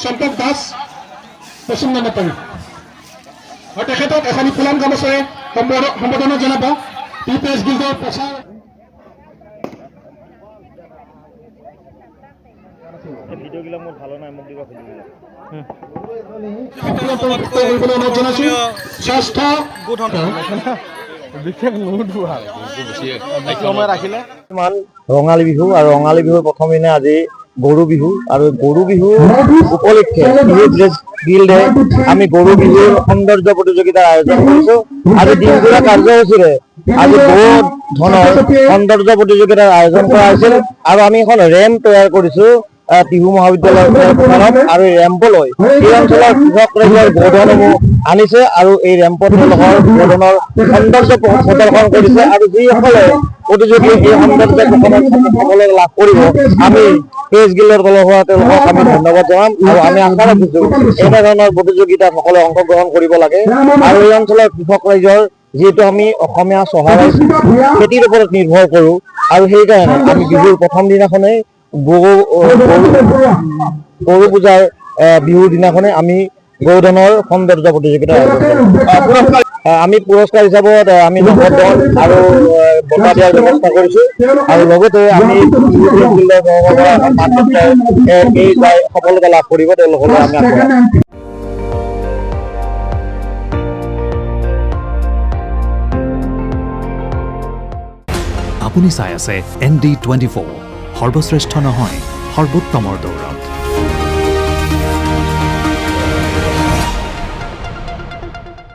সম্পক দাস পশ্চিম number আৰু তেখেতক এখনি ফুলাম গামোচাৰে সম্বোধনা জনাব পিপিএছ গিল্ডৰ প্ৰচাৰ ভিডিঅ'গিলা মোৰ ভাল নাই মোক দিবা ভিডিঅ'গিলা ৰঙালী বিহু আৰু ৰঙালী বিহুৰ প্ৰথম দিনা আজি গৰু বিহু আৰু গৰু বিহু উপলক্ষে গিল্ডে আমি গৰু বিহুৰ সৌন্দৰ্য প্ৰতিযোগিতাৰ আয়োজন কৰিছো আজি দিনজোৰা কাৰ্যসূচীৰে আজি বহুত ধৰণৰ সৌন্দৰ্য প্ৰতিযোগিতাৰ আয়োজন কৰা হৈছিল আৰু আমি এখন ৰেম্প তৈয়াৰ কৰিছো টিহু মহাবিদ্যালয়ৰ আৰু এই ৰেম্পলৈ এই অঞ্চলৰ কৃষক ৰাইজৰ গোধনসমূহ আনিছে আৰু এই ৰেম্পত তেওঁলোকৰ গোধনৰ সৌন্দৰ্য প্ৰদৰ্শন কৰিছে আৰু যিসকলে প্ৰতিযোগীয়ে এই সৌন্দৰ্য সকলে লাভ কৰিব আমি পিএছ গিল্ডৰ তলৰ পৰা তেওঁলোকক আমি ধন্যবাদ জনাম আৰু আমি আশা ৰাখিছো এনেধৰণৰ প্ৰতিযোগিতাত সকলে অংশগ্ৰহণ কৰিব লাগে আৰু এই অঞ্চলৰ কৃষক ৰাইজৰ যিহেতু আমি অসমীয়া চহৰ খেতিৰ ওপৰত নিৰ্ভৰ কৰো আৰু সেইকাৰণে আমি বিহুৰ প্ৰথম দিনাখনেই গৰু পূজাৰ বিহুৰ দিনাখনে আমি গৰুধনৰ সৌন্দৰ্য প্ৰতিযোগিতা আমি পুৰস্কাৰ হিচাপত আমি নগদ আৰু বঁটা দিয়াৰ ব্যৱস্থা কৰিছো আৰু লগতে আমি সফলতা লাভ কৰিব তেওঁলোকলৈ আমি আপুনি চাই আছে ND24 সৰ্বশ্ৰেষ্ঠ নহয় সৰ্বোত্তমৰ দৌৰ